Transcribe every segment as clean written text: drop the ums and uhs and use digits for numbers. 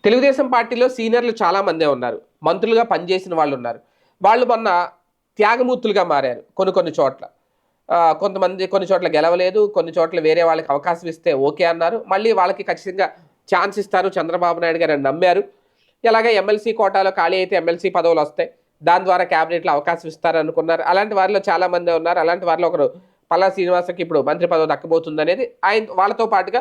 తెలుగుదేశం పార్టీలో సీనియర్లు చాలామందే ఉన్నారు. మంత్రులుగా పనిచేసిన వాళ్ళున్నారు. వాళ్ళు మొన్న త్యాగమూర్తులుగా మారారు కొన్ని చోట్ల. కొంతమంది కొన్ని చోట్ల గెలవలేదు. కొన్ని చోట్ల వేరే వాళ్ళకి అవకాశం ఇస్తే ఓకే అన్నారు. మళ్ళీ వాళ్ళకి ఖచ్చితంగా ఛాన్స్ ఇస్తారు చంద్రబాబు నాయుడు గారని నమ్మారు. ఇలాగే ఎమ్మెల్సీ కోటాలో ఖాళీ అయితే ఎమ్మెల్సీ పదవులొస్తాయి. దాని ద్వారా క్యాబినెట్‌లో అవకాశం ఇస్తారనుకున్నారు. అలాంటి వారిలో చాలామందే ఉన్నారు. అలాంటి వారిలో ఒకరు పల్లా శ్రీనివాసకి ఇప్పుడు మంత్రి పదవి దక్కబోతుందనేది వాళ్ళతో పాటుగా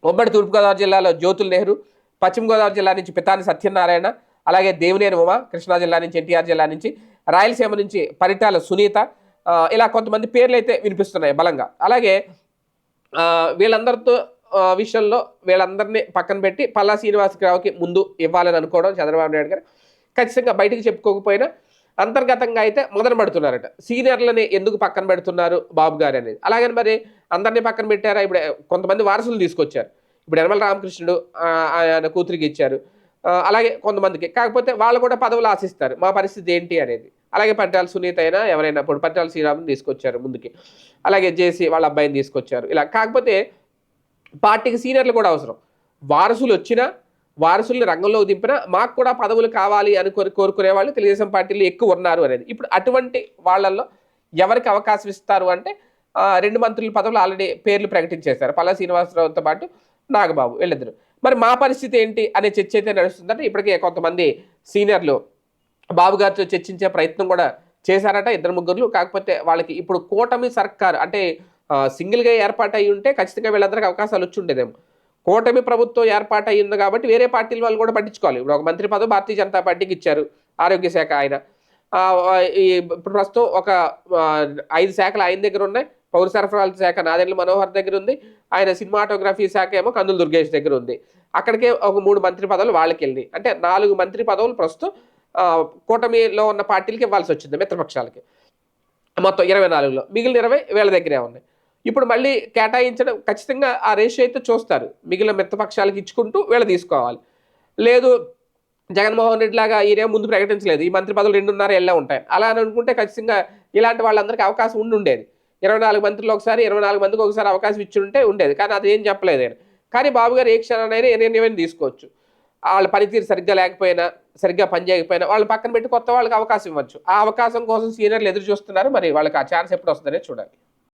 ఉమ్మడి తూర్పుగోదావరి జిల్లాలో జ్యోతుల్ నెహ్రూ, పశ్చిమ గోదావరి జిల్లా నుంచి పితాని సత్యనారాయణ, అలాగే దేవినేని ఉమ, కృష్ణా జిల్లా నుంచి ఎన్టీఆర్ జిల్లా నుంచి, రాయలసీమ నుంచి పరిటాల సునీత, ఇలా కొంతమంది పేర్లైతే వినిపిస్తున్నాయి బలంగా. అలాగే వీళ్ళందరితో విషయంలో వీళ్ళందరినీ పక్కన పెట్టి పల్లా శ్రీనివాసరావుకి ముందు ఇవ్వాలని అనుకోవడం చంద్రబాబు నాయుడు గారు. ఖచ్చితంగా బయటికి చెప్పుకోకపోయినా అంతర్గతంగా అయితే మొదలు పెడుతున్నారట. సీనియర్లని ఎందుకు పక్కన పెడుతున్నారు బాబు గారు అనేది. అలాగని మరి అందరినీ పక్కన పెట్టారా? ఇప్పుడు కొంతమంది వారసులు తీసుకొచ్చారు. ఇప్పుడు యనమల రామకృష్ణుడు ఆయన కూతురికి ఇచ్చారు. అలాగే కొంతమందికి. కాకపోతే వాళ్ళు కూడా పదవులు ఆశిస్తారు. మా పరిస్థితి ఏంటి అనేది. అలాగే పరిటాల సునీత అయినా ఎవరైనా ఇప్పుడు పరిటాల శ్రీరామ్‌ని తీసుకొచ్చారు ముందుకి. అలాగే జేసీ వాళ్ళ అబ్బాయిని తీసుకొచ్చారు. ఇలా కాకపోతే పార్టీకి సీనియర్లు కూడా అవసరం. వారసులొచ్చినా, వారసుల్ని రంగంలోకి దింపినా మాకు కూడా పదవులు కావాలి అని కోరుకునే వాళ్ళు తెలుగుదేశం పార్టీలో ఎక్కువ ఉన్నారు అనేది. ఇప్పుడు అటువంటి వాళ్ళల్లో ఎవరికి అవకాశం ఇస్తారు అంటే 2 మంత్రుల పదవులు ఆల్రెడీ పేర్లు ప్రకటించేశారు. పల్లా శ్రీనివాసరావుతో పాటు నాగబాబు వీళ్ళిద్దరు. మరి మా పరిస్థితి ఏంటి అనే చర్చ అయితే నడుస్తుందంటే ఇప్పటికే కొంతమంది సీనియర్లు బాబు గారితో చర్చించే ప్రయత్నం కూడా చేశారట ఇద్దరు ముగ్గురు. కాకపోతే వాళ్ళకి ఇప్పుడు కూటమి సర్కారు అంటే సింగిల్‌గా ఏర్పాటై ఉంటే ఖచ్చితంగా వీళ్ళందరికీ అవకాశాలు వచ్చి ఉండేదేమో. కూటమి ప్రభుత్వం ఏర్పాటయ్యింది కాబట్టి వేరే పార్టీల వాళ్ళు కూడా పట్టించుకోవాలి. ఇప్పుడు ఒక మంత్రి పదవి భారతీయ జనతా పార్టీకి ఇచ్చారు. ఆరోగ్య శాఖ ఆయన. ఇప్పుడు ప్రస్తుతం ఒక 5 శాఖలు ఆయన దగ్గర ఉన్నాయి. పౌర సరఫరాల శాఖ నాదెండ్ల మనోహర్ దగ్గర ఉంది. ఆయన సినిమాటోగ్రఫీ శాఖ ఏమో కందుల దుర్గేష్ దగ్గర ఉంది. అక్కడికే ఒక 3 మంత్రి పదవులు వాళ్ళకెళ్ళినాయి. అంటే 4 మంత్రి పదవులు ప్రస్తుతం కూటమిలో ఉన్న పార్టీలకి ఇవ్వాల్సొచ్చింది మిత్రపక్షాలకి. మొత్తం 24లో. మిగిలిన 20 వీళ్ళ దగ్గరే ఉన్నాయి. ఇప్పుడు మళ్ళీ కేటాయించడం ఖచ్చితంగా ఆ రేషియో అయితే చూస్తారు. మిగిలిన మిత్రపక్షాలకు ఇచ్చుకుంటూ వీళ్ళు తీసుకోవాలి. లేదు జగన్మోహన్ రెడ్డి లాగా ఈయనేమో ముందు ప్రకటించలేదు. ఈ మంత్రి పదవులు 2.5 ఎళ్ళే ఉంటాయి. అలా అని అనుకుంటే ఖచ్చితంగా ఇలాంటి వాళ్ళందరికీ అవకాశం ఉండుండేది. 24 మంత్రులు ఒకసారి, 24 మందికి ఒకసారి అవకాశం ఇచ్చుంటే ఉండేది. కానీ అదేం చెప్పలేదు ఆయన. కానీ బాబు గారు ఏ క్షణానైనా ఏ నిర్ణయమైనా తీసుకోవచ్చు. వాళ్ళ పనితీరు సరిగ్గా లేకపోయినా, సరిగ్గా పని చేయకపోయినా వాళ్ళని పక్కన పెట్టి కొత్త వాళ్ళకి అవకాశం ఇవ్వచ్చు. ఆ అవకాశం కోసం సీనియర్లు ఎదురు చూస్తున్నారు. మరి వాళ్ళకి ఆ ఛాన్స్ ఎప్పుడు వస్తుందనేది చూడాలి.